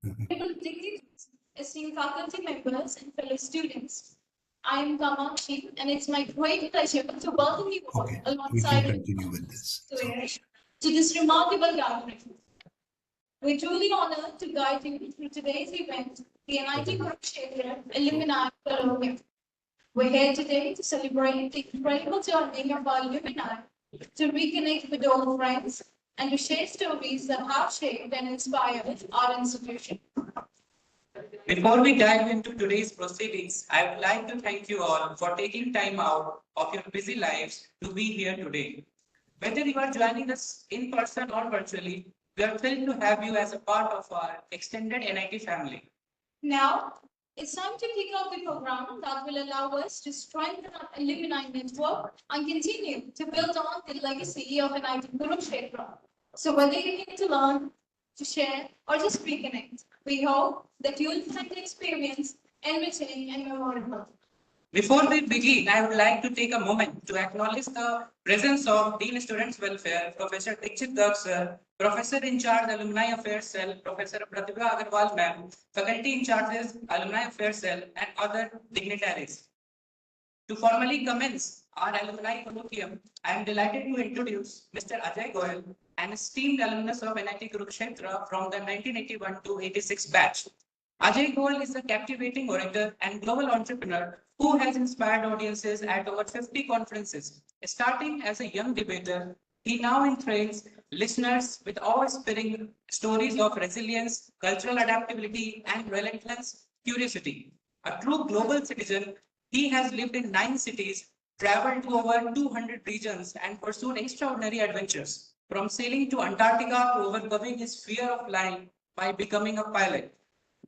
Dignitaries, esteemed faculty members, and fellow students. I am Kamakshi, and it's my great pleasure to welcome you all alongside continue with this. To this remarkable gathering. We're truly honored to guide you through today's event, the NIT Kurukshetra Alumni Colloquium. We're here today to celebrate the incredible journey of our alumni, to reconnect with old friends, and to share stories that have shaped and inspired our institution. Before we dive into today's proceedings, I would like to thank you all for taking time out of your busy lives to be here today. Whether you are joining us in person or virtually, we are thrilled to have you as a part of our extended NIT family. Now, it's time to kick off the program that will allow us to strengthen our alumni network and continue to build on the legacy of NIT Kurukshetra. So whether you need to learn, to share, or just reconnect, we hope that you'll find the experience enriching and memorable. Before we begin, I would like to take a moment to acknowledge the presence of Dean Students Welfare, Professor Dikshit Garg sir, Professor in charge Alumni Affairs Cell, Professor Pratibha Agarwal ma'am, Faculty in charges Alumni Affairs Cell, and other dignitaries. To formally commence our alumni colloquium, I am delighted to introduce Mr. Ajay Goyal, an esteemed alumnus of NIT Kurukshetra from the 1981 to 86 batch. Ajay Goyal is a captivating orator and global entrepreneur who has inspired audiences at over 50 conferences. Starting as a young debater, he now enthrails listeners with awe-inspiring stories of resilience, cultural adaptability, and relentless curiosity. A true global citizen, he has lived in 9 cities, traveled to over 200 regions, and pursued extraordinary adventures, from sailing to Antarctica to overcoming his fear of flying by becoming a pilot.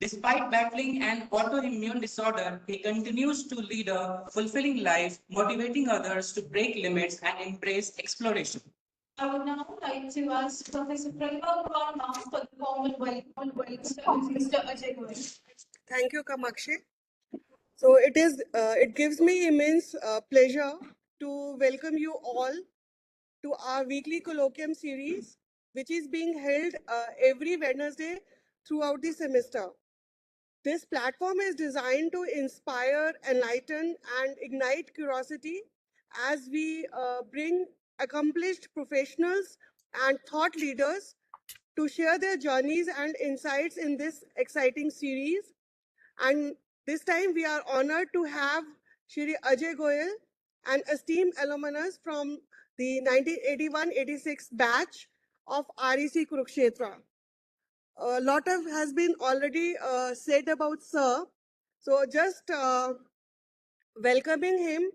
Despite battling an autoimmune disorder, he continues to lead a fulfilling life, motivating others to break limits and embrace exploration. I would now like to ask Professor Pratibha Agarwal for the formal welcome of Mr. Ajay Goyal. Thank you, Kamakshi. So it gives me immense pleasure to welcome you all to our weekly colloquium series, which is being held every Wednesday throughout the semester. This platform is designed to inspire, enlighten, and ignite curiosity as we bring accomplished professionals and thought leaders to share their journeys and insights in this exciting series. And this time we are honored to have Shri Ajay Goyal, an esteemed alumnus from the 1981-86 batch of REC Kurukshetra. A lot of has been already said about Sir. So just welcoming him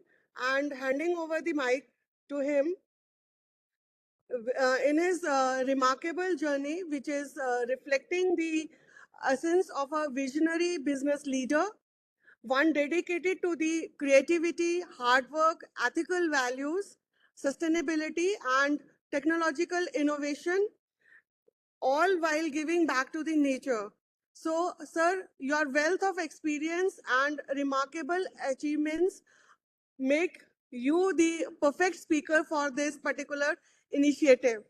and handing over the mic to him in his remarkable journey, which is reflecting the essence of a visionary business leader, one dedicated to the creativity, hard work, ethical values, sustainability, and technological innovation, all while giving back to the nature. So, sir, your wealth of experience and remarkable achievements make you the perfect speaker for this particular initiative.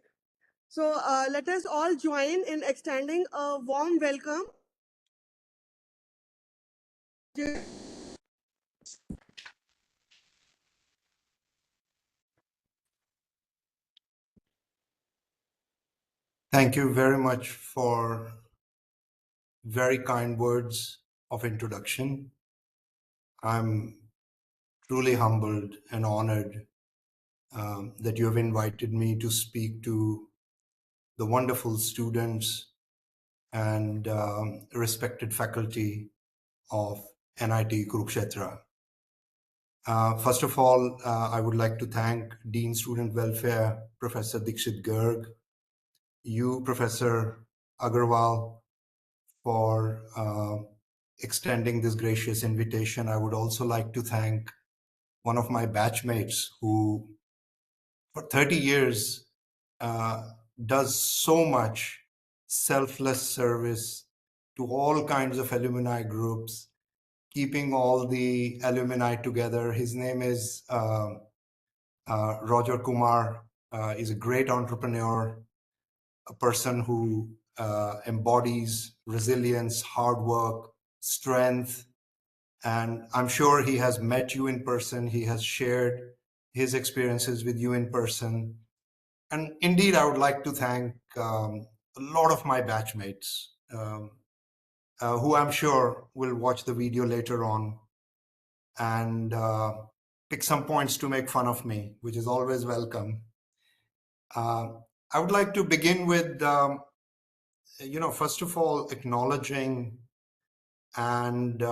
So, let us all join in extending a warm welcome. Thank you very much for very kind words of introduction. I'm truly humbled and honored that you have invited me to speak to the wonderful students and respected faculty of NIT Kurukshetra. First of all, I would like to thank Dean Student Welfare, Professor Dikshit Garg, you, Professor Agarwal, for extending this gracious invitation. I would also like to thank one of my batchmates who, for 30 years, does so much selfless service to all kinds of alumni groups, keeping all the alumni together. His name is Roger Kumar. He's a great entrepreneur, a person who embodies resilience, hard work, strength. And I'm sure he has met you in person. He has shared his experiences with you in person. And indeed, I would like to thank a lot of my batchmates who I'm sure will watch the video later on and pick some points to make fun of me, which is always welcome. I would like to begin with, first of all, acknowledging and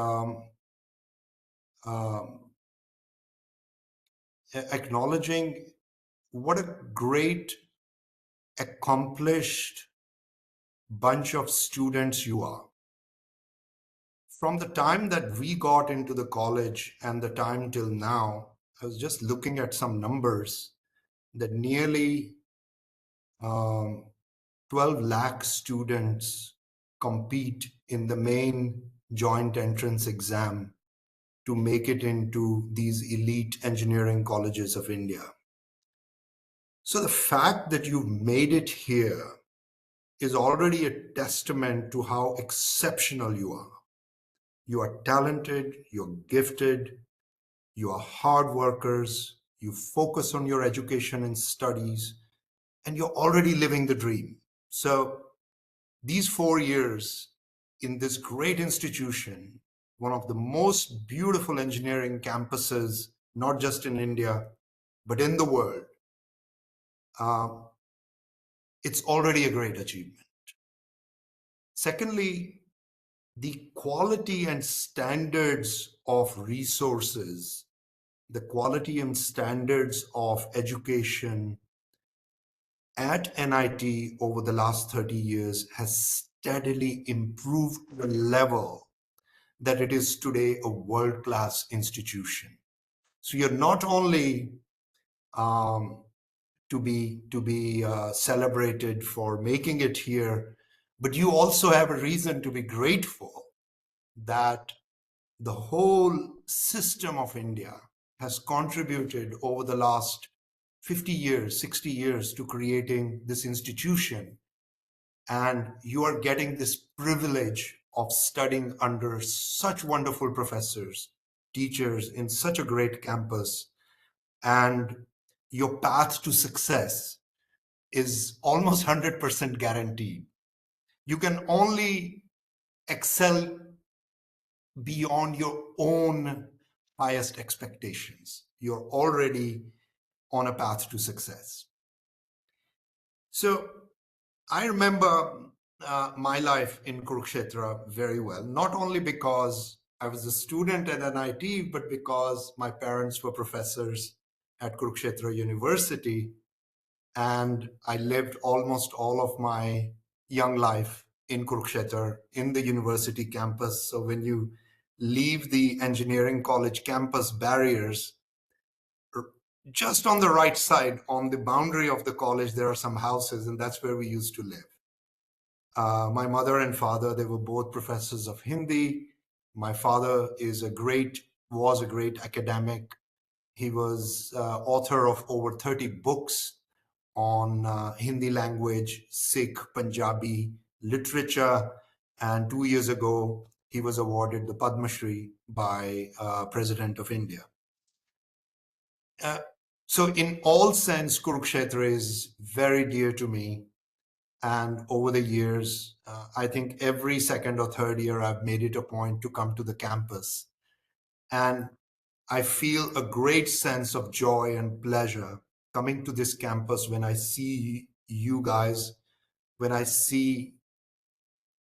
acknowledging what a great, accomplished bunch of students you are. From the time that we got into the college and the time till now, I was just looking at some numbers that nearly 12 lakh students compete in the main joint entrance exam to make it into these elite engineering colleges of India. So the fact that you've made it here is already a testament to how exceptional you are. You are talented, you're gifted, you are hard workers, you focus on your education and studies, and you're already living the dream. So these 4 years in this great institution, one of the most beautiful engineering campuses, not just in India, but in the world, it's already a great achievement. Secondly, the quality and standards of resources, the quality and standards of education at NIT over the last 30 years has steadily improved to a level that it is today a world-class institution. So you're not only to be celebrated for making it here, but you also have a reason to be grateful that the whole system of India has contributed over the last 50 years, 60 years to creating this institution. And you are getting this privilege of studying under such wonderful professors, teachers in such a great campus. And your path to success is almost 100% guaranteed. You can only excel beyond your own highest expectations. You're already on a path to success. So I remember my life in Kurukshetra very well, not only because I was a student at NIT, but because my parents were professors at Kurukshetra University. And I lived almost all of my young life in Kurukshetra, in the university campus. So when you leave the engineering college campus barriers, just on the right side, on the boundary of the college, there are some houses, and that's where we used to live. My mother and father, they were both professors of Hindi. My father was a great academic. He was author of over 30 books on Hindi language, Sikh, Punjabi literature. And 2 years ago, he was awarded the Padma Shri by President of India. So in all sense, Kurukshetra is very dear to me. And over the years, I think every second or third year, I've made it a point to come to the campus. And I feel a great sense of joy and pleasure coming to this campus when I see you guys, when I see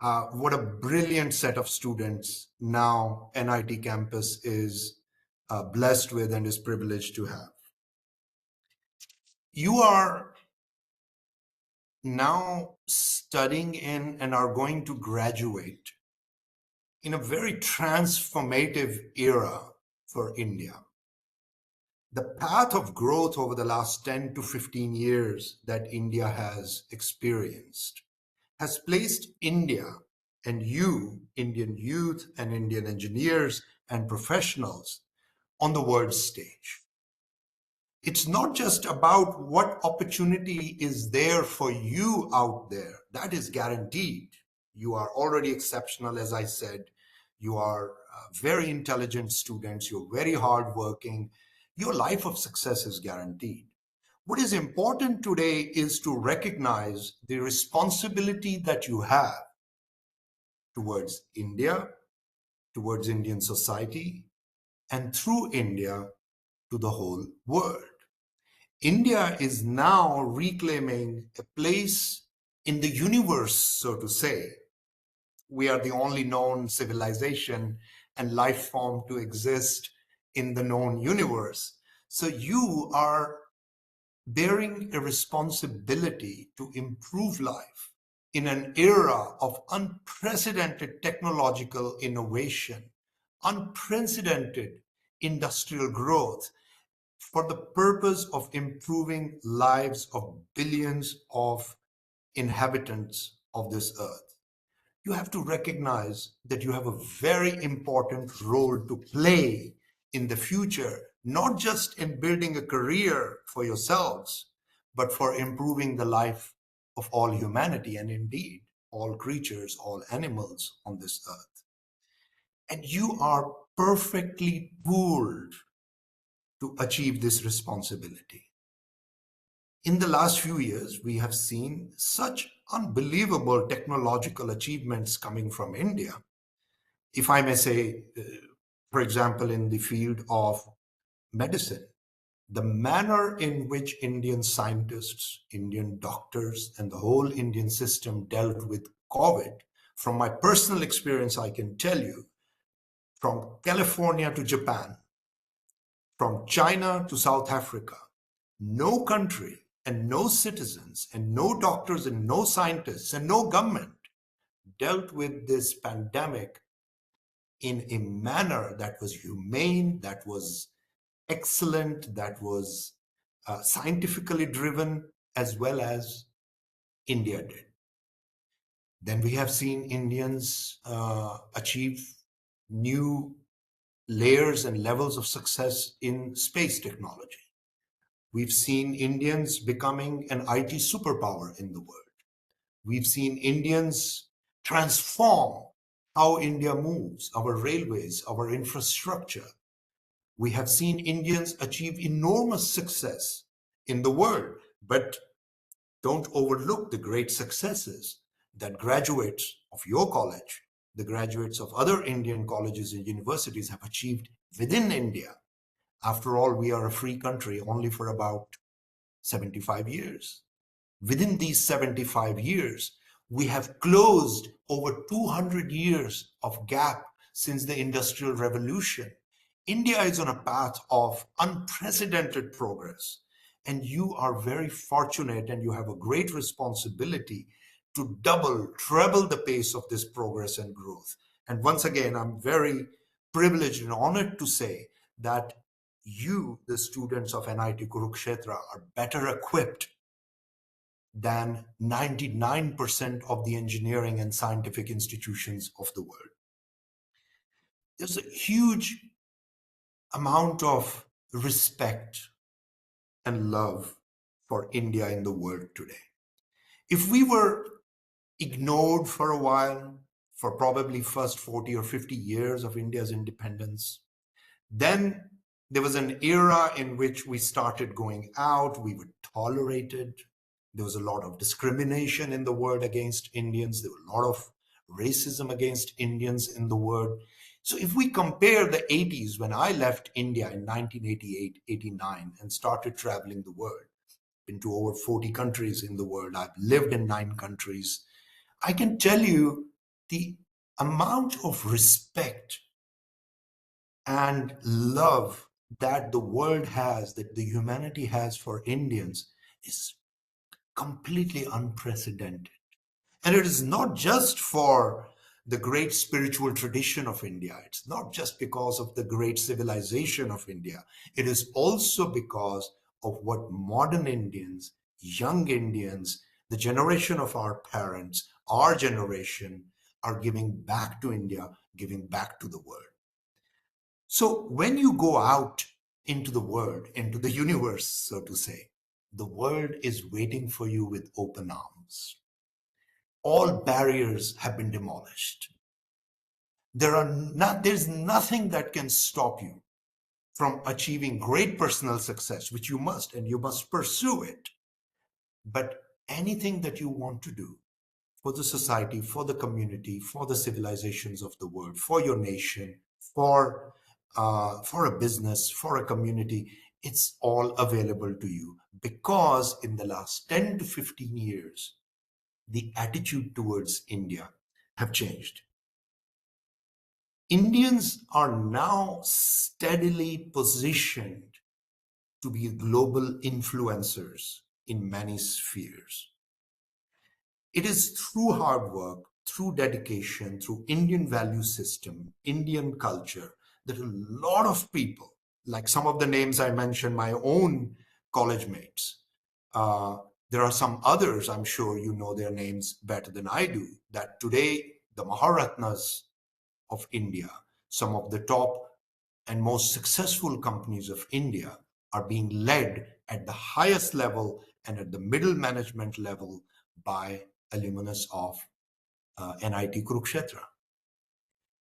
what a brilliant set of students now NIT campus is blessed with and is privileged to have. You are now studying in and are going to graduate in a very transformative era for India. The path of growth over the last 10 to 15 years that India has experienced has placed India and you, Indian youth and Indian engineers and professionals, on the world stage. It's not just about what opportunity is there for you out there. That is guaranteed. You are already exceptional, as I said. You are very intelligent students. You're very hardworking. Your life of success is guaranteed. What is important today is to recognize the responsibility that you have towards India, towards Indian society, and through India to the whole world. India is now reclaiming a place in the universe, so to say. We are the only known civilization and life form to exist in the known universe. So you are bearing a responsibility to improve life in an era of unprecedented technological innovation, unprecedented industrial growth, for the purpose of improving lives of billions of inhabitants of this earth. You have to recognize that you have a very important role to play in the future, not just in building a career for yourselves, but for improving the life of all humanity and indeed all creatures, all animals on this earth. And you are perfectly pooled to achieve this responsibility. In the last few years, we have seen such unbelievable technological achievements coming from India. If I may say, for example, in the field of medicine, the manner in which Indian scientists, Indian doctors, and the whole Indian system dealt with COVID, from my personal experience, I can tell you, from California to Japan, from China to South Africa, no country and no citizens and no doctors and no scientists and no government dealt with this pandemic in a manner that was humane, that was excellent, that was scientifically driven, as well as India did. Then we have seen Indians achieve new layers and levels of success in space technology. We've seen Indians becoming an IT superpower in the world. We've seen Indians transform how India moves, our railways, our infrastructure. We have seen Indians achieve enormous success in the world, but don't overlook the great successes that graduates of your college, the graduates of other Indian colleges and universities have achieved within India. After all, we are a free country only for about 75 years. Within these 75 years, we have closed over 200 years of gap since the Industrial Revolution. India is on a path of unprecedented progress, and you are very fortunate and you have a great responsibility to double, treble the pace of this progress and growth. And once again, I'm very privileged and honored to say that you, the students of NIT Kurukshetra, are better equipped than 99% of the engineering and scientific institutions of the world. There's a huge amount of respect and love for India in the world today. If we were ignored for a while, for probably first 40 or 50 years of India's independence, then there was an era in which we started going out, we were tolerated. There was a lot of discrimination in the world against Indians. There were a lot of racism against Indians in the world. So if we compare the 80s, when I left India in 1988, 89, and started traveling the world, been to over 40 countries in the world, I've lived in 9 countries, I can tell you the amount of respect and love that the world has, that the humanity has for Indians is completely unprecedented. And it is not just for the great spiritual tradition of India. It's not just because of the great civilization of India. It is also because of what modern Indians, young Indians, the generation of our parents, our generation are giving back to India, giving back to the world. So when you go out into the world, into the universe, so to say, the world is waiting for you with open arms. all barriers have been demolished. There's nothing that can stop you from achieving great personal success, which you must, and you must pursue it. But anything that you want to do for the society, for the community, for the civilizations of the world, for your nation, for a business, for a community, it's all available to you, because in the last 10 to 15 years, the attitude towards India have changed. Indians are now steadily positioned to be global influencers in many spheres. It is through hard work, through dedication, through Indian value system, Indian culture, that a lot of people, like some of the names I mentioned, my own college mates, there are some others, I'm sure you know their names better than I do, that today the Maharatnas of India, some of the top and most successful companies of India, are being led at the highest level and at the middle management level by alumnus of NIT Kurukshetra.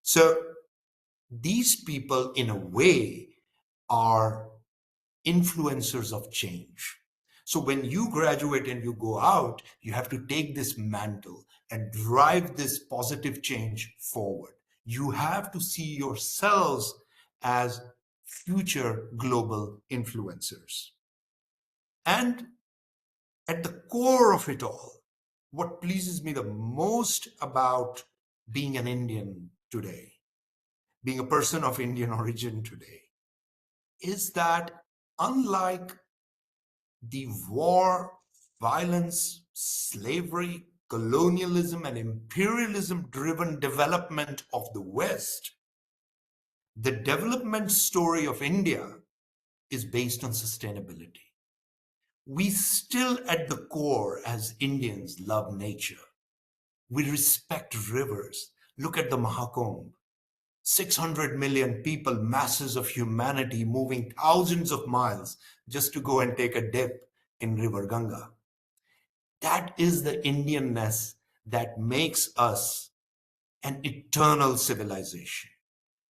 So these people, in a way, are influencers of change. So when you graduate and you go out, you have to take this mantle and drive this positive change forward. You have to see yourselves as future global influencers. And at the core of it all, what pleases me the most about being an Indian today, being a person of Indian origin today, is that unlike the war, violence, slavery, colonialism, and imperialism-driven development of the West, the development story of India is based on sustainability. We still, at the core, as Indians, love nature. We respect rivers. Look at the Mahakumbh. 600 million people, masses of humanity moving thousands of miles just to go and take a dip in River Ganga. That is the Indianness that makes us an eternal civilization.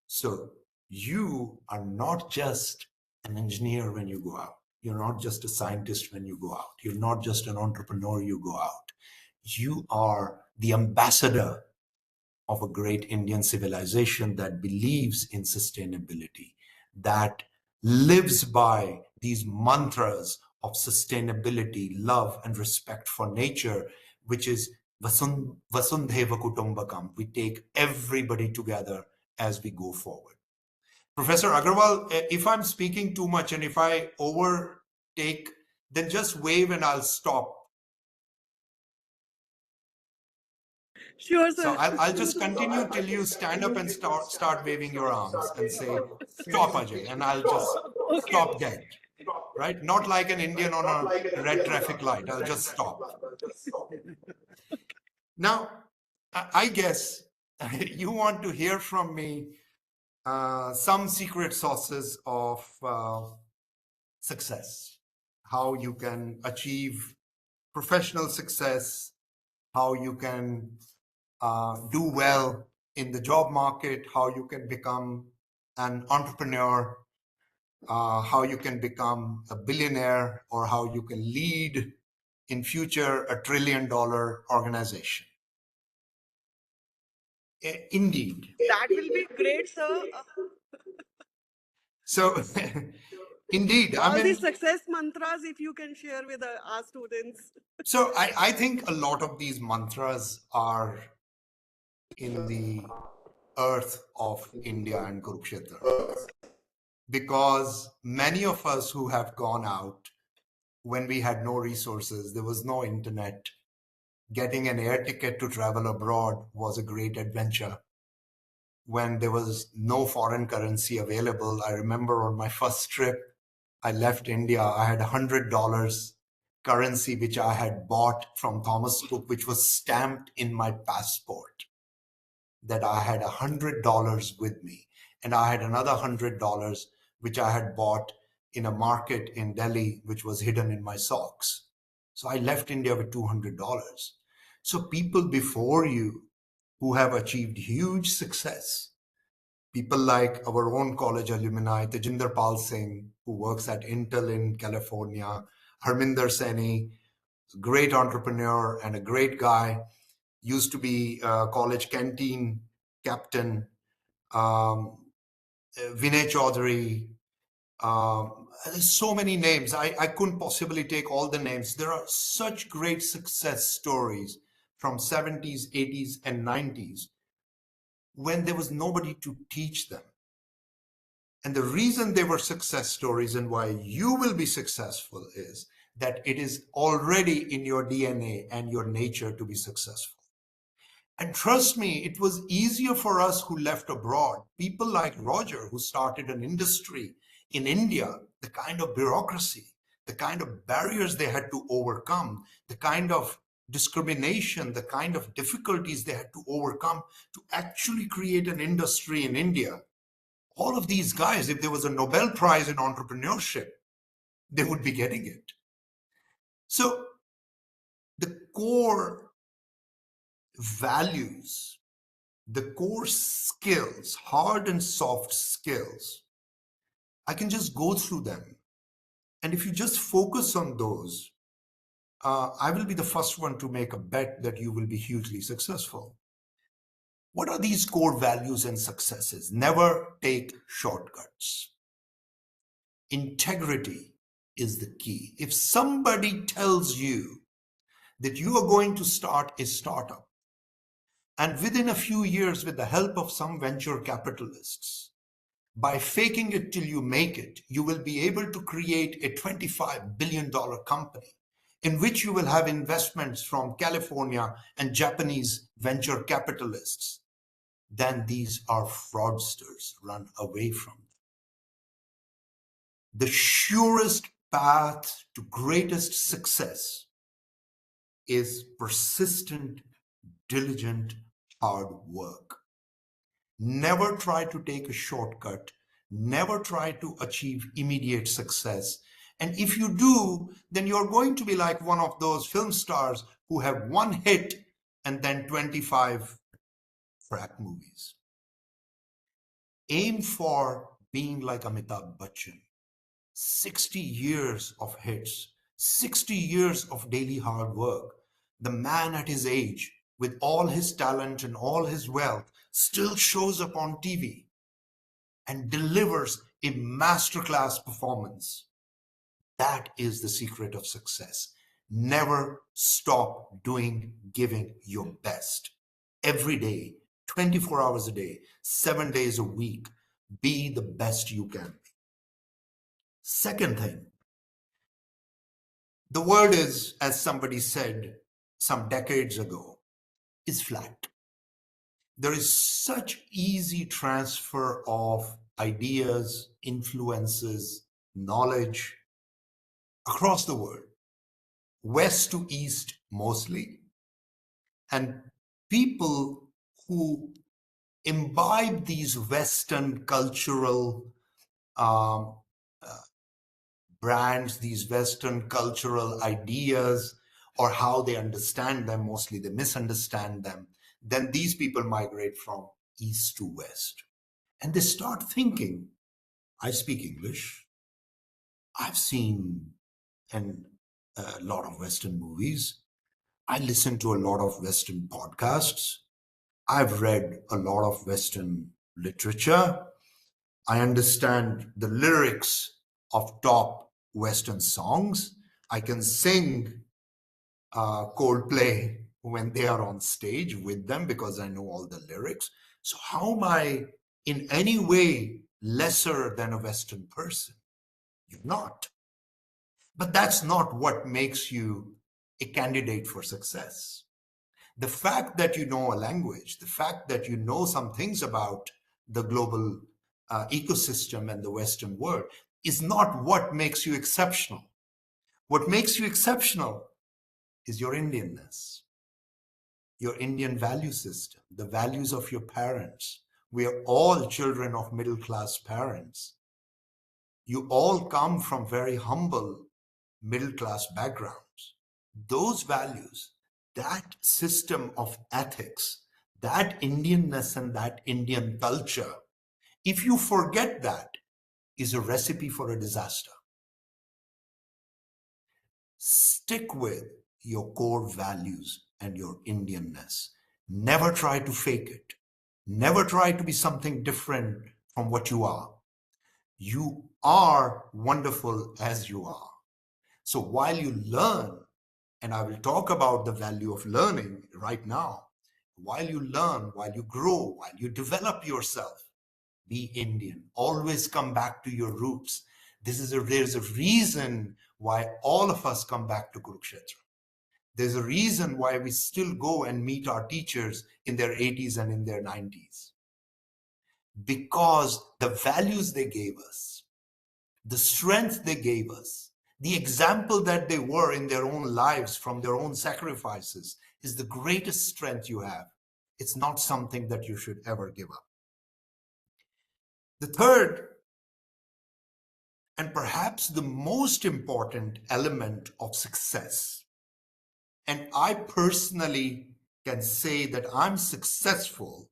So you are not just an engineer when you go out. You're not just a scientist when you go out. You're not just an entrepreneur you go out. You are the ambassador of a great Indian civilization that believes in sustainability, that lives by these mantras of sustainability, love, and respect for nature, which is Vasundheva Kutumbakam. We take everybody together as we go forward. Professor Agarwal, if I'm speaking too much and if I overtake, then just wave and I'll stop. Sure, sir. So I'll just continue till you stand up and start waving your arms and say, stop, Ajay, and I'll just stop dead, right? Not like an Indian on a red traffic light. I'll just stop. Now, I guess you want to hear from me some secret sauces of success, how you can achieve professional success, how you can do well in the job market, how you can become an entrepreneur, how you can become a billionaire, or how you can lead in future a $1 trillion organization. Indeed. That will be great, sir. So, indeed, All the success mantras, if you can share with our students. So I think a lot of these mantras are in the earth of India and Kurukshetra, because many of us who have gone out when we had no resources, there was no internet. Getting an air ticket to travel abroad was a great adventure. When there was no foreign currency available, I remember on my first trip, I left India, I had $100 currency, which I had bought from Thomas Cook, which was stamped in my passport, that I had $100 with me. And I had another $100, which I had bought in a market in Delhi, which was hidden in my socks. So I left India with $200. So people before you who have achieved huge success, people like our own college alumni, Tejinder Pal Singh, who works at Intel in California, Harminder Saini, great entrepreneur and a great guy, used to be a college canteen captain, Vinay Chaudhary. There's so many names. I couldn't possibly take all the names. There are such great success stories from 70s, 80s, and 90s when there was nobody to teach them. And the reason they were success stories and why you will be successful is that it is already in your DNA and your nature to be successful. And trust me, it was easier for us who left abroad. People like Roger, who started an industry in India, the kind of bureaucracy, the kind of barriers they had to overcome, the kind of discrimination, the kind of difficulties they had to overcome to actually create an industry in India. All of these guys, if there was a Nobel Prize in entrepreneurship, they would be getting it. So the core values, the core skills, hard and soft skills, I can just go through them. And if you just focus on those, I will be the first one to make a bet that you will be hugely successful. What are these core values and successes? Never take shortcuts. Integrity is the key. If somebody tells you that you are going to start a startup, and within a few years, with the help of some venture capitalists, by faking it till you make it, you will be able to create a $25 billion company in which you will have investments from California and Japanese venture capitalists, then these are fraudsters. Run away from them. The surest path to greatest success is persistent, diligent, hard work. Never try to take a shortcut. Never try to achieve immediate success. And if you do, then you're going to be like one of those film stars who have one hit and then 25 frack movies. Aim for being like Amitabh Bachchan. 60 years of hits, 60 years of daily hard work. The man at his age, with all his talent and all his wealth, still shows up on TV and delivers a masterclass performance. That is the secret of success. Never stop giving your best. Every day, 24 hours a day, 7 days a week, be the best you can be. Second thing, the world is, as somebody said some decades ago, is flat. There is such easy transfer of ideas, influences, knowledge across the world, west to east mostly. And people who imbibe these Western cultural brands, these Western cultural ideas, or how they understand them, mostly they misunderstand them, then these people migrate from east to west. And they start thinking, I speak English, I've seen a lot of Western movies, I listen to a lot of Western podcasts, I've read a lot of Western literature, I understand the lyrics of top Western songs. I can sing Coldplay when they are on stage with them because I know all the lyrics. So how am I in any way lesser than a Western person? You're not. But that's not what makes you a candidate for success. The fact that you know a language, the fact that you know some things about the global ecosystem and the Western world is not what makes you exceptional. What makes you exceptional is your Indianness, your Indian value system, the values of your parents. We are all children of middle-class parents. You all come from very humble middle-class backgrounds. Those values, that system of ethics, that Indianness and that Indian culture, if you forget that, is a recipe for a disaster. Stick with your core values and your Indianness. Never try to fake it. Never try to be something different from what you are. You are wonderful as you are. So while you learn, and I will talk about the value of learning right now, while you learn, while you grow, while you develop yourself, be Indian. Always come back to your roots. There's a reason why all of us come back to Kurukshetra. There's a reason why we still go and meet our teachers in their 80s and in their 90s. Because the values they gave us, the strength they gave us, the example that they were in their own lives from their own sacrifices is the greatest strength you have. It's not something that you should ever give up. The third, and perhaps the most important element of success, and I personally can say that I'm successful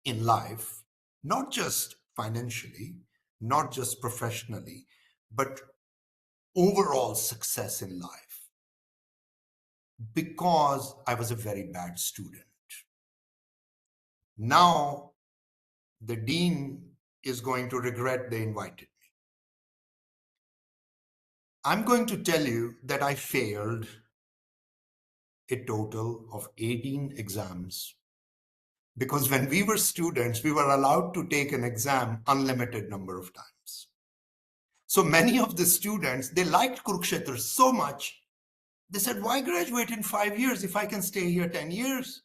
in life, not just financially, not just professionally, but overall success in life, because I was a very bad student. Now, the dean is going to regret they invited me. I'm going to tell you that I failed a total of 18 exams, because when we were students, we were allowed to take an exam unlimited number of times. So many of the students, they liked Kurukshetra so much, they said, why graduate in 5 years if I can stay here 10 years?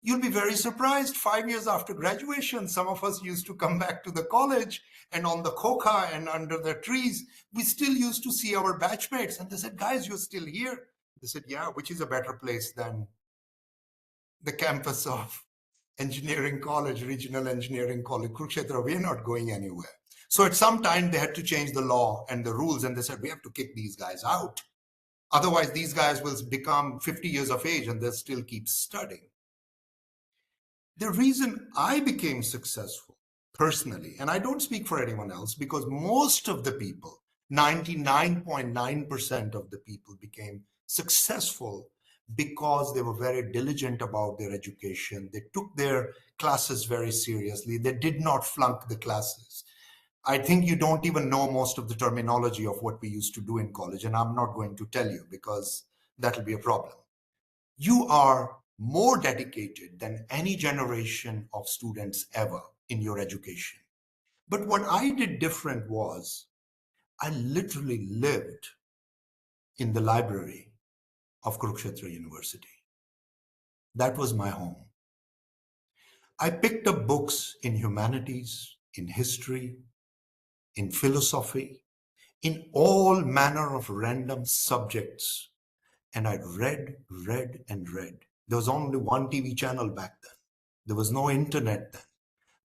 You'll be very surprised. 5 years after graduation, some of us used to come back to the college, and on the khoka and under the trees, we still used to see our batchmates. And they said, guys, you're still here. They said, yeah, which is a better place than the campus of engineering college, regional engineering college, Kurukshetra. We're not going anywhere. So at some time, they had to change the law and the rules, and they said, we have to kick these guys out. Otherwise, these guys will become 50 years of age and they'll still keep studying. The reason I became successful personally, and I don't speak for anyone else, because most of the people, 99.9% of the people became successful because they were very diligent about their education. They took their classes very seriously. They did not flunk the classes. I think you don't even know most of the terminology of what we used to do in college, and I'm not going to tell you because that'll be a problem. You are more dedicated than any generation of students ever in your education. But what I did different was I literally lived in the library of Kurukshetra University. That was my home. I picked up books in humanities, in history, in philosophy, in all manner of random subjects. And I read. There was only one TV channel back then. There was no internet then.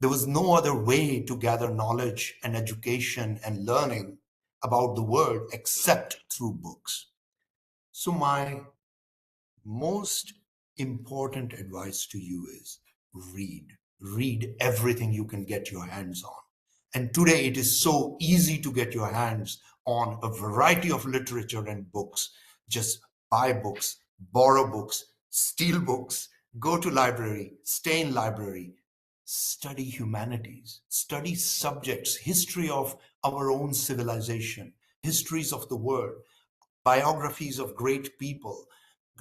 There was no other way to gather knowledge and education and learning about the world except through books. So my most important advice to you is read. Read everything you can get your hands on. And today it is so easy to get your hands on a variety of literature and books. Just buy books, borrow books, steal books, go to library, stay in library, study humanities, study subjects, history of our own civilization, histories of the world, biographies of great people,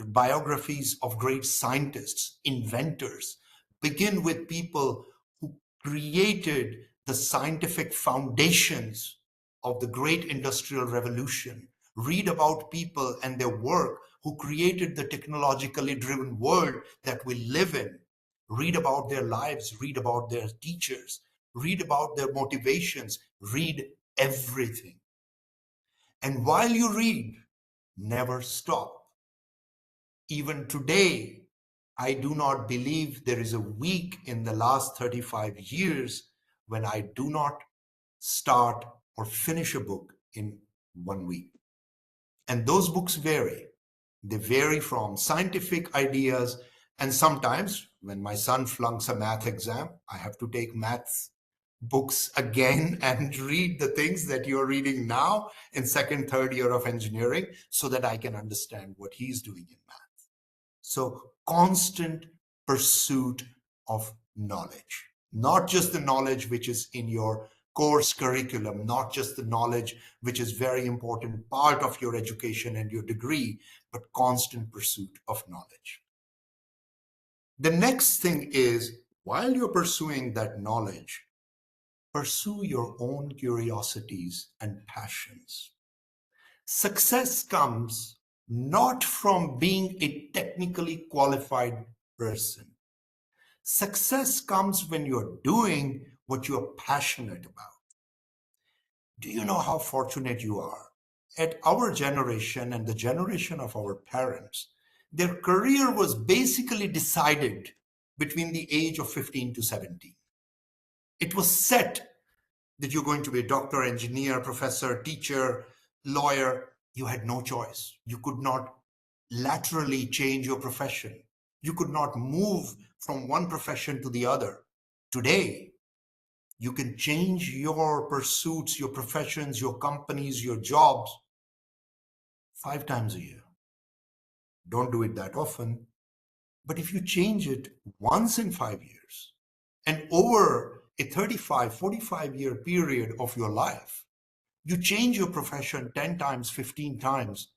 biographies of great scientists, inventors. Begin with people who created the scientific foundations of the great industrial revolution. Read about people and their work who created the technologically driven world that we live in. Read about their lives, read about their teachers, read about their motivations, read everything. And while you read, never stop. Even today, I do not believe there is a week in the last 35 years when I do not start or finish a book in 1 week. And those books vary. They vary from scientific ideas, and sometimes when my son flunks a math exam, I have to take maths books again and read the things that you're reading now in second, third year of engineering so that I can understand what he's doing in math. So constant pursuit of knowledge, not just the knowledge which is in your course curriculum, not just the knowledge which is very important part of your education and your degree, but constant pursuit of knowledge. The next thing is, while you're pursuing that knowledge, pursue your own curiosities and passions. Success comes not from being a technically qualified person. Success comes when you're doing what you're passionate about. Do you know how fortunate you are? At our generation and the generation of our parents, their career was basically decided between the age of 15 to 17. It was set that you're going to be a doctor, engineer, professor, teacher, lawyer. You had no choice. You could not laterally change your profession. You could not move from one profession to the other. Today, you can change your pursuits, your professions, your companies, your jobs 5 times a year. Don't do it that often. But if you change it once in 5 years and over a 35, 45-year period of your life, you change your profession 10 times, 15 times,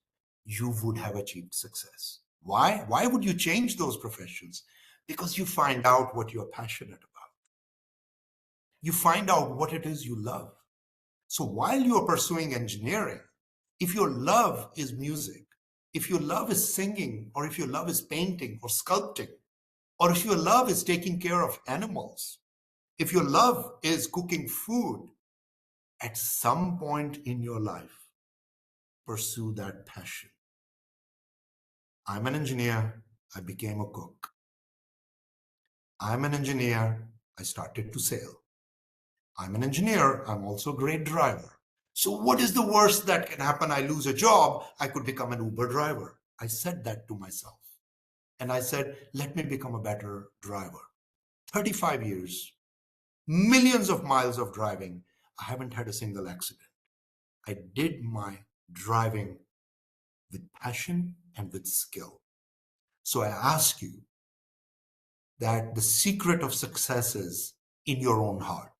you would have achieved success. Why? Why would you change those professions? Because you find out what you're passionate about. You find out what it is you love. So while you're pursuing engineering, if your love is music, if your love is singing, or if your love is painting or sculpting, or if your love is taking care of animals, if your love is cooking food, at some point in your life, pursue that passion. I'm an engineer, I became a cook. I'm an engineer, I started to sail. I'm an engineer, I'm also a great driver. So what is the worst that can happen? I lose a job, I could become an Uber driver. I said that to myself. And I said, let me become a better driver. 35 years, millions of miles of driving, I haven't had a single accident. I did my driving with passion and with skill. So I ask you that the secret of success is in your own heart.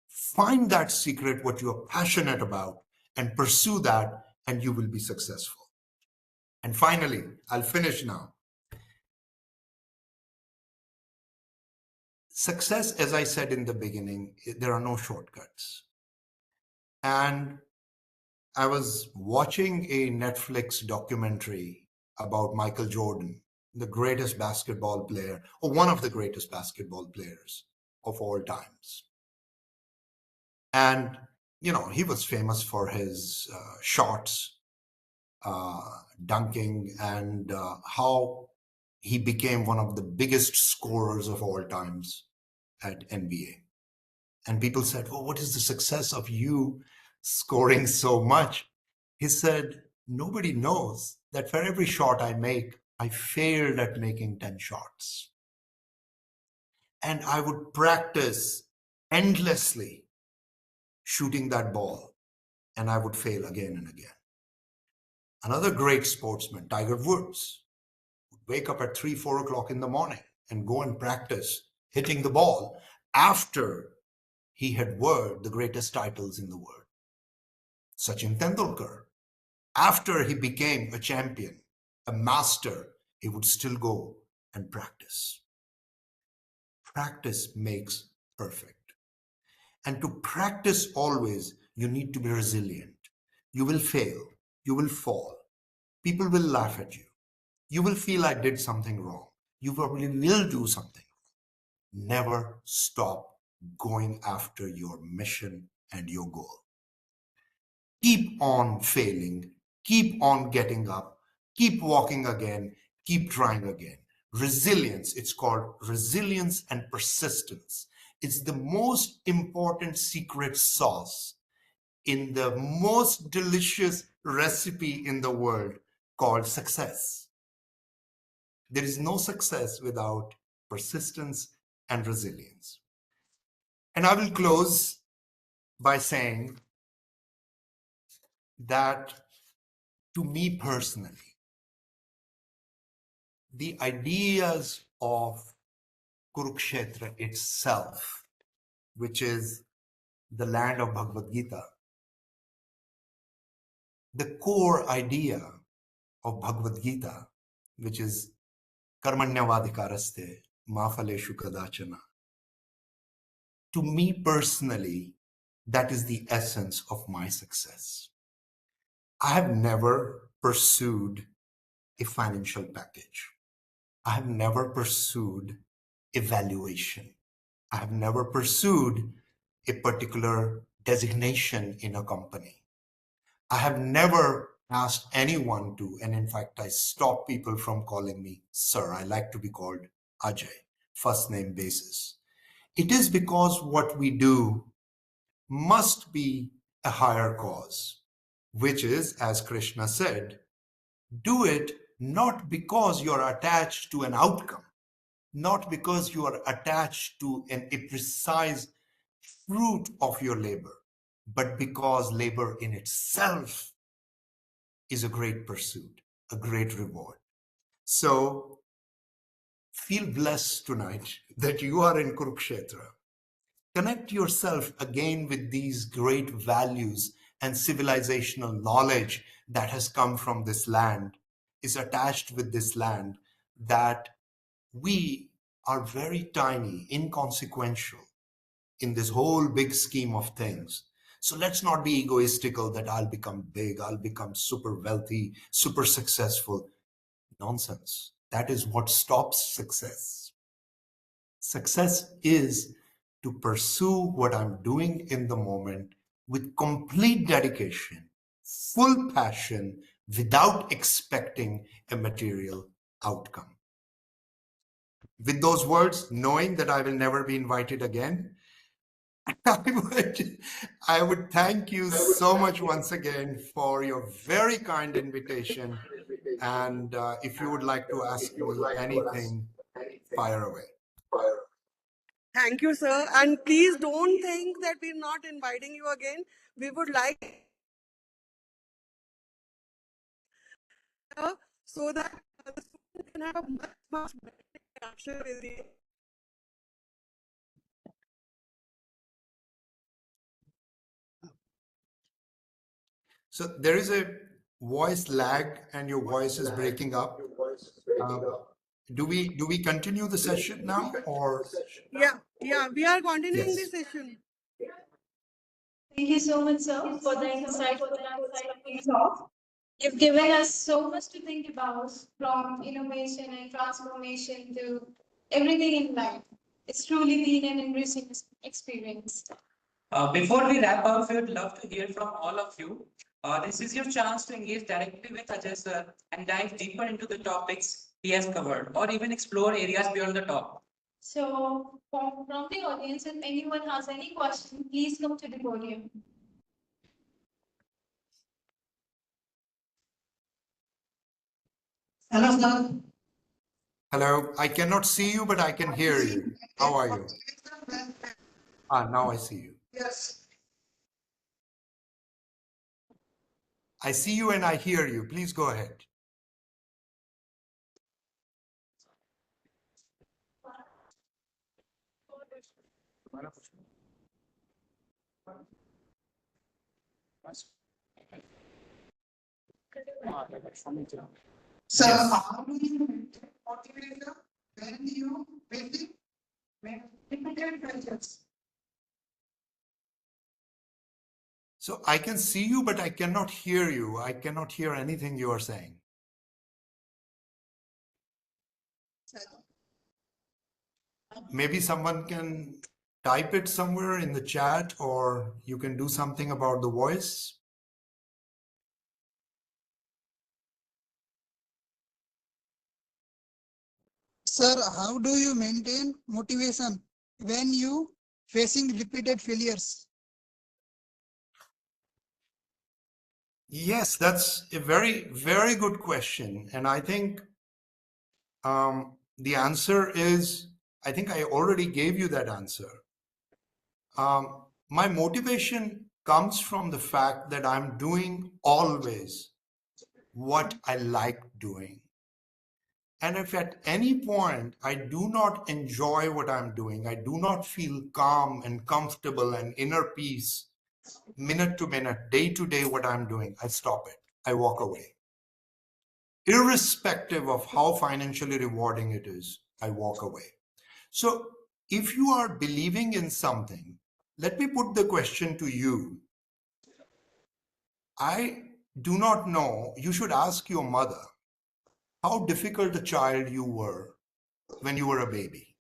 Find that secret, what you're passionate about, and pursue that, and you will be successful. And finally, I'll finish now. Success, as I said in the beginning, there are no shortcuts. And I was watching a Netflix documentary about Michael Jordan, the greatest basketball player, or one of the greatest basketball players of all times. And, you know, he was famous for his shots, dunking, and how he became one of the biggest scorers of all times at NBA. And people said, well, what is the success of you scoring so much? He said, nobody knows that for every shot I make, I failed at making 10 shots. And I would practice endlessly shooting that ball, and I would fail again and again. Another great sportsman, Tiger Woods, would wake up at 3, 4 o'clock in the morning and go and practice hitting the ball after he had won the greatest titles in the world. Sachin Tendulkar, after he became a champion, a master, he would still go and practice. Practice makes perfect. And to practice always, you need to be resilient. You will fail. You will fall. People will laugh at you. You will feel I did something wrong. You probably will do something wrong. Never stop going after your mission and your goal. Keep on failing. Keep on getting up. Keep walking again. Keep trying again. Resilience, it's called resilience and persistence. It's the most important secret sauce in the most delicious recipe in the world called success. There is no success without persistence and resilience. And I will close by saying that to me personally, the ideas of Kurukshetra itself, which is the land of Bhagavad Gita, the core idea of Bhagavad Gita, which is Karmanyavadhikaraste ma phaleshu kadachana. To me personally, that is the essence of my success. I have never pursued a financial package. I have never pursued evaluation. I have never pursued a particular designation in a company. I have never asked anyone to, and in fact, I stop people from calling me sir. I like to be called Ajay, first name basis. It is because what we do must be a higher cause, which is, as Krishna said, do it not because you're attached to an outcome, not because you are attached to a precise fruit of your labor, but because labor in itself is a great pursuit, a great reward. So feel blessed tonight that you are in Kurukshetra. Connect yourself again with these great values and civilizational knowledge that has come from this land, is attached with this land, that we are very tiny, inconsequential in this whole big scheme of things. So let's not be egoistical that I'll become big, I'll become super wealthy, super successful. Nonsense. That is what stops success. Success is to pursue what I'm doing in the moment with complete dedication, full passion, without expecting a material outcome. With those words, knowing that I will never be invited again, I would thank you so much once again for your very kind invitation. And if you would like to ask me anything, fire away. Thank you, sir. And please don't think that we're not inviting you again. We would like so that the students can have a much better interaction with you. So there is a voice lag and your voice is breaking up. Do we continue the session now, or? Yeah, we are continuing Yes. this session. Thank you so much, sir, for the insightful talk. You've given us so much to think about, from innovation and transformation to everything in life. It's truly been an enriching experience. Before we wrap up, we would love to hear from all of you. This is your chance to engage directly with Ajay sir and dive deeper into the topics he has covered, or even explore areas beyond the top. So, from the audience, if anyone has any question, please come to the podium. Hello, sir. Hello, I cannot see you, but I can hear you. How are you? Now I see you. Yes. I see you and I hear you. Please go ahead. So, Yes. how do you maintain motivation when you facing difficult pressures? So I can see you, but I cannot hear you. I cannot hear anything you are saying. Maybe someone can type it somewhere in the chat, or you can do something about the voice. Sir, how do you maintain motivation when you facing repeated failures? Yes, that's a very, very good question. And I think the answer is, I think I already gave you that answer. My motivation comes from the fact that I'm doing always what I like doing. And if at any point I do not enjoy what I'm doing, I do not feel calm and comfortable and inner peace, minute to minute, day to day, what I'm doing, I stop it. I walk away. Irrespective of how financially rewarding it is, I walk away. So if you are believing in something, let me put the question to you. I do not know, you should ask your mother how difficult a child you were when you were a baby.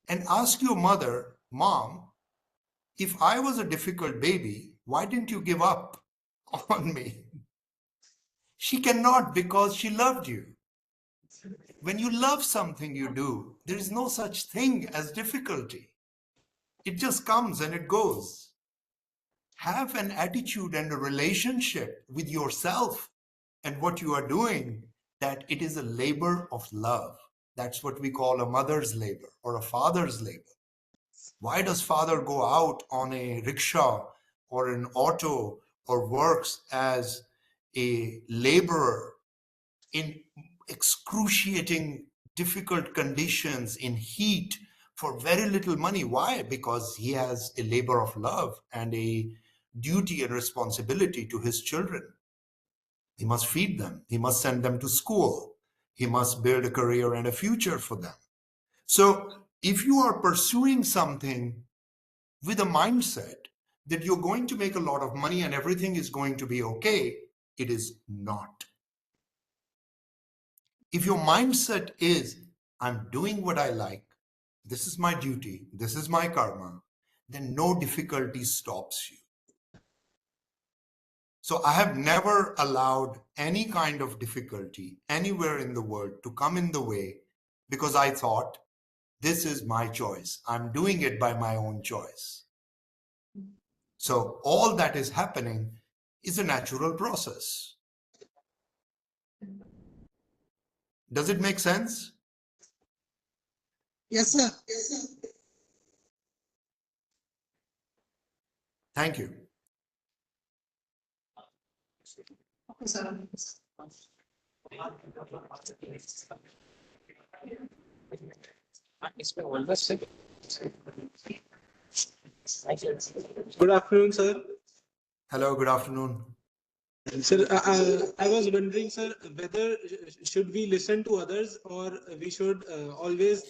And ask your mother, Mom, if I was a difficult baby, why didn't you give up on me? She cannot, because she loved you. When you love something you do, there is no such thing as difficulty. It just comes and it goes. Have an attitude and a relationship with yourself and what you are doing, that it is a labor of love. That's what we call a mother's labor or a father's labor. Why does father go out on a rickshaw or an auto or works as a laborer in excruciating, difficult conditions, in heat, for very little money? Why? Because he has a labor of love and a duty and responsibility to his children. He must feed them. He must send them to school. He must build a career and a future for them. So if you are pursuing something with a mindset that you're going to make a lot of money and everything is going to be okay, it is not. If your mindset is, I'm doing what I like, this is my duty, this is my karma, then no difficulty stops you. So I have never allowed any kind of difficulty anywhere in the world to come in the way, because I thought, this is my choice. I'm doing it by my own choice. So all that is happening is a natural process. Does it make sense? Yes, sir. Thank you. Good afternoon, sir. Hello, good afternoon. Sir, I was wondering, sir, whether should we listen to others, or we should always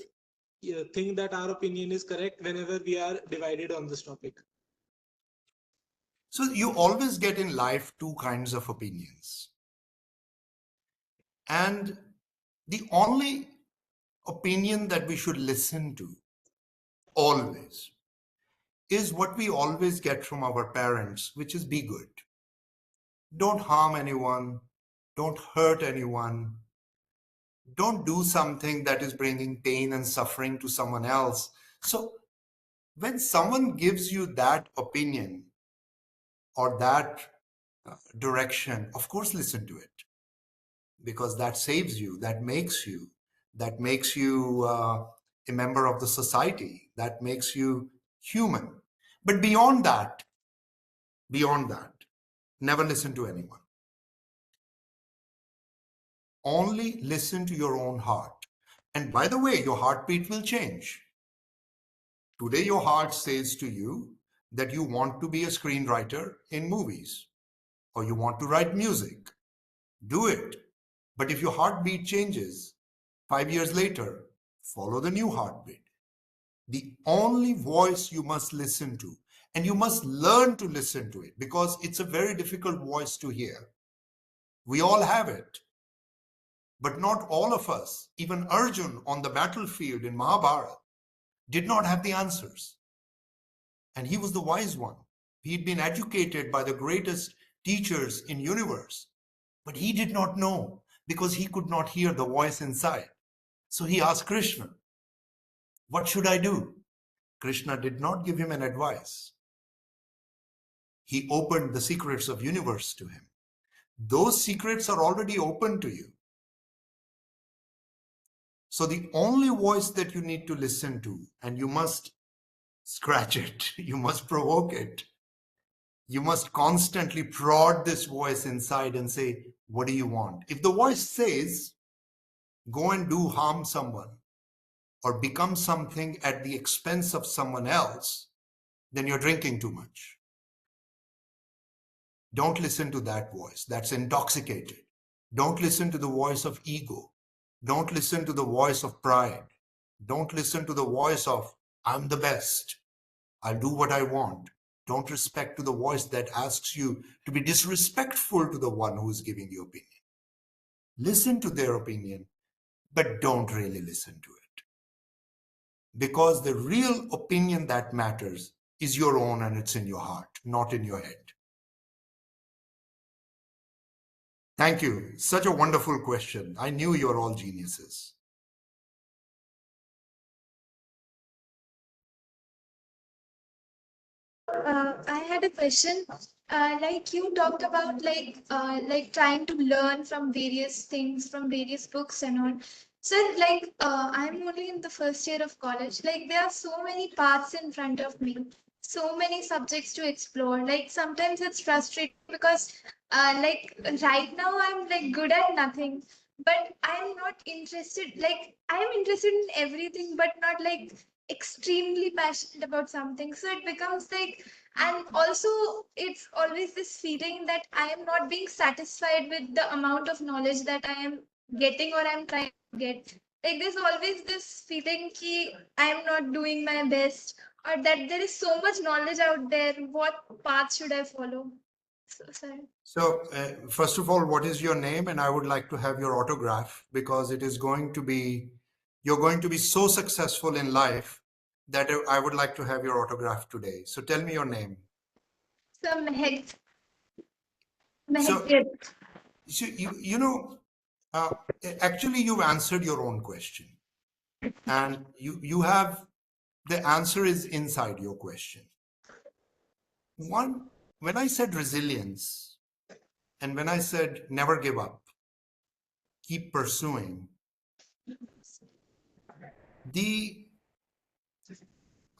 think that our opinion is correct whenever we are divided on this topic. So you always get in life two kinds of opinions. And the only opinion that we should listen to always is what we always get from our parents, which is be good. Don't harm anyone. Don't hurt anyone. Don't do something that is bringing pain and suffering to someone else. So when someone gives you that opinion or that direction, of course, listen to it, because that saves you, that makes you a member of the society, that makes you human. But beyond that, never listen to anyone. Only listen to your own heart. And by the way, your heartbeat will change. Today, your heart says to you that you want to be a screenwriter in movies, or you want to write music. Do it. But if your heartbeat changes 5 years later, follow the new heartbeat. The only voice you must listen to, and you must learn to listen to it, because it's a very difficult voice to hear. We all have it, but not all of us. Even Arjun on the battlefield in Mahabharata did not have the answers. And he was the wise one. He'd been educated by the greatest teachers in universe, but he did not know, because he could not hear the voice inside. So he asked Krishna, what should I do? Krishna did not give him an advice. He opened the secrets of universe to him. Those secrets are already open to you. So the only voice that you need to listen to, and you must scratch it, you must provoke it, you must constantly prod this voice inside and say, what do you want? If the voice says, go and do harm someone or become something at the expense of someone else, then you're drinking too much. Don't listen to that voice. That's intoxicated. Don't listen to the voice of ego. Don't listen to the voice of pride. Don't listen to the voice of, I'm the best. I'll do what I want. Don't respect to the voice that asks you to be disrespectful to the one who is giving you opinion. Listen to their opinion, but don't really listen to it. Because the real opinion that matters is your own, and it's in your heart, not in your head. Thank you. Such a wonderful question. I knew you're all geniuses. I had a question. Like you talked about like trying to learn from various things, from various books and all. So I'm only in the first year of college. Like there are so many paths in front of me, so many subjects to explore. Like sometimes it's frustrating because like right now I'm like good at nothing, but I'm not interested. Like I'm interested in everything, but not like extremely passionate about something. So it becomes like, and also it's always this feeling that I am not being satisfied with the amount of knowledge that I am getting or I'm trying to get. Like there's always this feeling ki I am not doing my best, or that there is so much knowledge out there. What path should I follow? So sorry. So first of all, what is your name? And I would like to have your autograph, because it is going to be, you're going to be so successful in life that I would like to have your autograph today. So tell me your name. So Mech. So, Mech. so you know, actually you've answered your own question, and you have, the answer is inside your question. One, when I said resilience, and when I said never give up, keep pursuing, the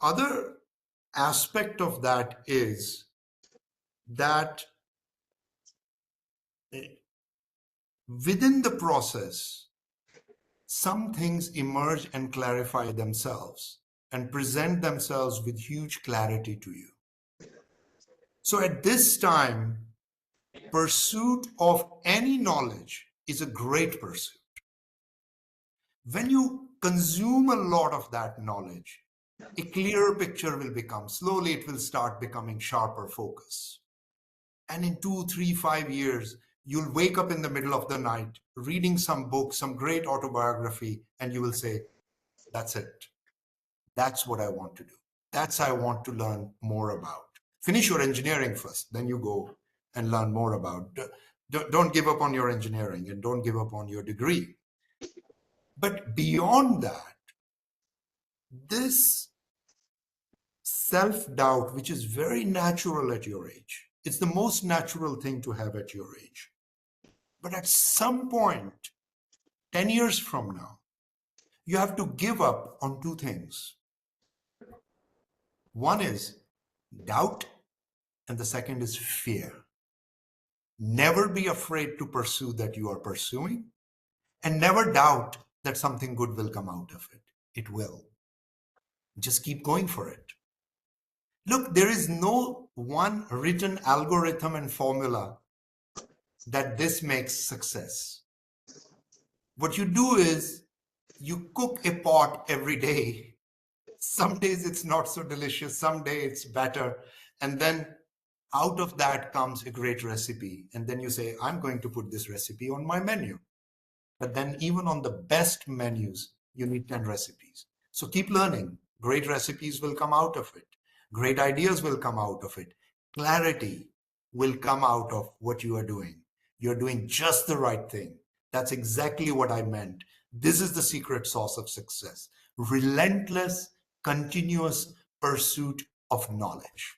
other aspect of that is that within the process, some things emerge and clarify themselves and present themselves with huge clarity to you. So at this time, pursuit of any knowledge is a great pursuit. When you consume a lot of that knowledge, a clearer picture will become. Slowly, it will start becoming sharper focus. And in 2, 3, 5 years, you'll wake up in the middle of the night, reading some book, some great autobiography, and you will say, that's it. That's what I want to do. That's I want to learn more about. Finish your engineering first, then you go and learn more about. Don't give up on your engineering, and don't give up on your degree. But beyond that, this self-doubt, which is very natural at your age, it's the most natural thing to have at your age. But at some point, 10 years from now, you have to give up on two things. One is doubt, and the second is fear. Never be afraid to pursue that you are pursuing, and never doubt that something good will come out of it. It will. Just keep going for it. Look, there is no one written algorithm and formula that this makes success. What you do is you cook a pot every day. Some days it's not so delicious, some days it's better. And then out of that comes a great recipe. And then you say, I'm going to put this recipe on my menu. But then even on the best menus, you need 10 recipes. So keep learning. Great recipes will come out of it. Great ideas will come out of it. Clarity will come out of what you are doing. You're doing just the right thing. That's exactly what I meant. This is the secret sauce of success. Relentless, continuous pursuit of knowledge.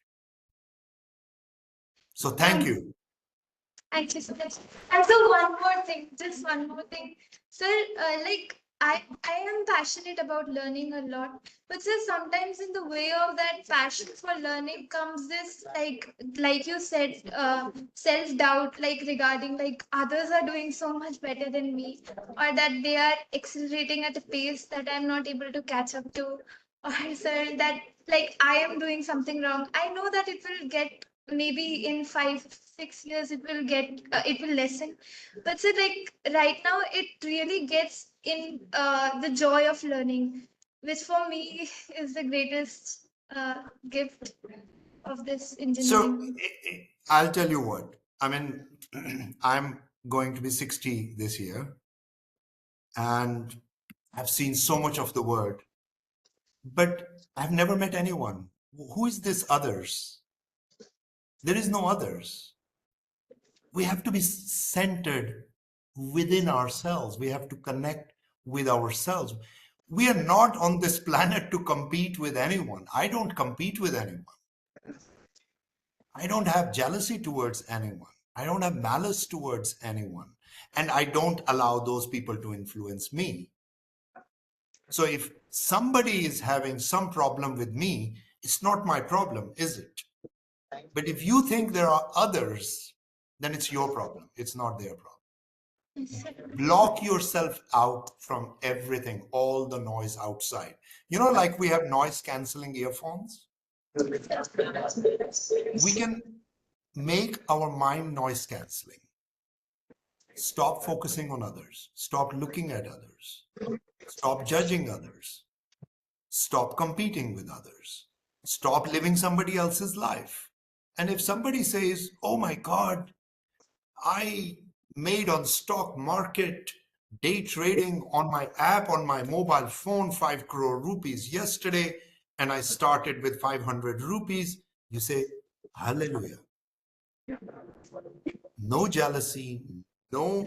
So thank you. Thank you so much. And so one more thing, just one more thing. Sir, I am passionate about learning a lot, but sir, sometimes in the way of that passion for learning comes this like you said, self-doubt, like regarding like others are doing so much better than me, or that they are accelerating at a pace that I'm not able to catch up to, or sir, that like I am doing something wrong. I know that it will get maybe in 5 6 years it will get it will lessen, but so like right now it really gets in the joy of learning, which for me is the greatest gift of this So engineering. I'll tell you what. I mean, I'm going to be 60 this year, and I've seen so much of the world, but I've never met anyone. Who is this others? There is no others. We have to be centered within ourselves. We have to connect with ourselves. We are not on this planet to compete with anyone. I don't compete with anyone. I don't have jealousy towards anyone. I don't have malice towards anyone. And I don't allow those people to influence me. So if somebody is having some problem with me, it's not my problem, is it? But if you think there are others, then it's your problem. It's not their problem. Block yourself out from everything, all the noise outside. You know, like we have noise canceling earphones. We can make our mind noise canceling. Stop focusing on others. Stop looking at others. Stop judging others. Stop competing with others. Stop living somebody else's life. And if somebody says, oh my God, I made on stock market day trading on my app on my mobile phone 5 crore rupees yesterday, and I started with 500 rupees, you say, hallelujah. No jealousy, no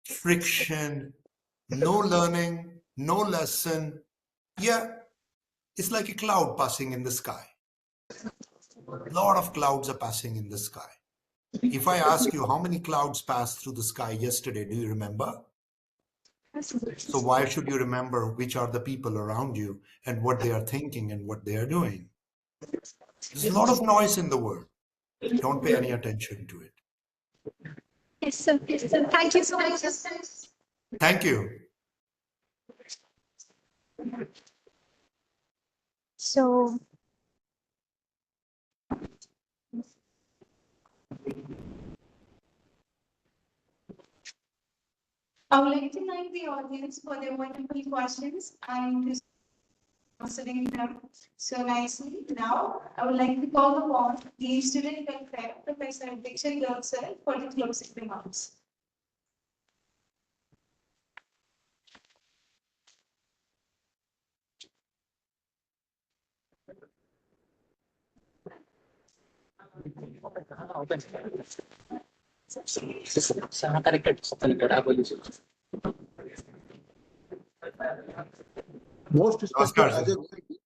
friction, no learning, no lesson. Yeah, it's like a cloud passing in the sky. A lot of clouds are passing in the sky. If I ask you how many clouds passed through the sky yesterday, do you remember? So why should you remember which are the people around you and what they are thinking and what they are doing? There's a lot of noise in the world. Don't pay any attention to it. Yes sir, yes sir, thank you so much. Thank you. So I would like to thank the audience for their wonderful questions and answering them so nicely. Now, I would like to call upon the student welfare, Professor Ajay Goyal sir, for the closing remarks. Most respected Namaskar, sir. Ajay Goyal ji,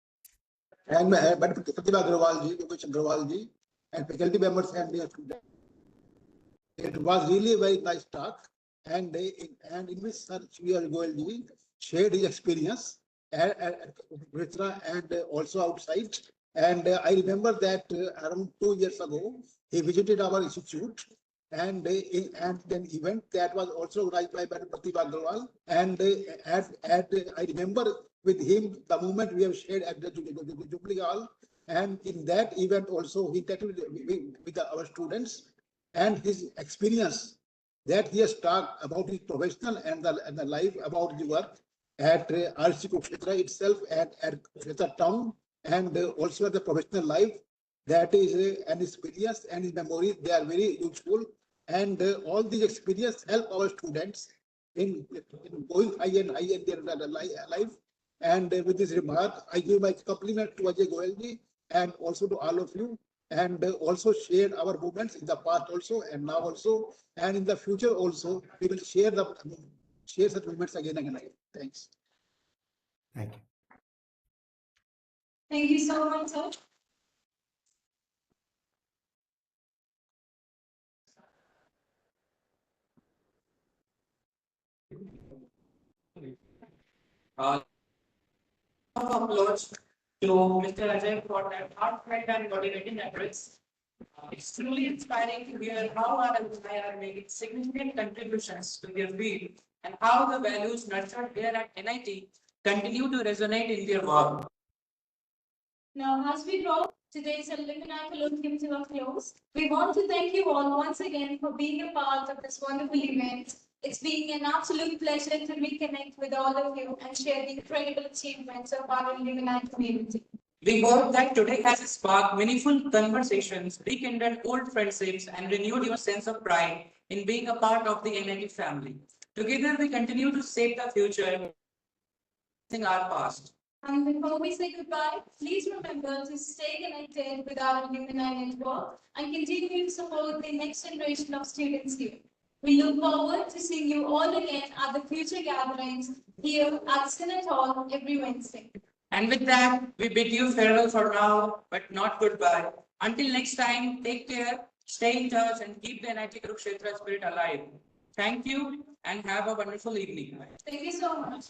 and Pratibha Agrawal ji, Yogesh Agrawal ji, and faculty members and their students. It was really a very nice talk, and in which Sir Ajay Goyal ji shared his experience at Kurukshetra and also outside. And I remember that around 2 years ago, he visited our institute, and an event that was also organized by Pratibha Agrawal. And I remember with him the moment we have shared at the Jubilee Hall. And in that event also, he interacted with our students, and his experience that he has talked about his professional and the life about the work at RC Kurukshetra itself at Kurukshetra town, and also at the professional life. That is an experience and his memories. They are very useful, and all these experience help our students in going high and high in their life. And with this remark, I give my compliment to Ajay Goyal ji and also to all of you, and also shared our movements in the past also and now also, and in the future also we will share such movements again and again. Thanks. Thank you. Thank you so much, sir. Applause to Mr. Ajay for that heartfelt and motivating address. It's truly inspiring to hear how our alumni are making significant contributions to their field and how the values nurtured here at NIT continue to resonate in their work. Now, as we draw today's Alumni Colloquium to a close, we want to thank you all once again for being a part of this wonderful event. It's been an absolute pleasure to reconnect with all of you and share the incredible achievements of our alumni community. We hope that today has sparked meaningful conversations, rekindled old friendships, and renewed your sense of pride in being a part of the NIT family. Together, we continue to shape the future, in our past. And before we say goodbye, please remember to stay connected with our alumni network and continue to support the next generation of students here. We look forward to seeing you all again at the future gatherings here at Senate Hall every Wednesday. And with that, we bid you farewell for now, but not goodbye. Until next time, take care, stay in touch, and keep the NIT Kurukshetra spirit alive. Thank you and have a wonderful evening. Thank you so much.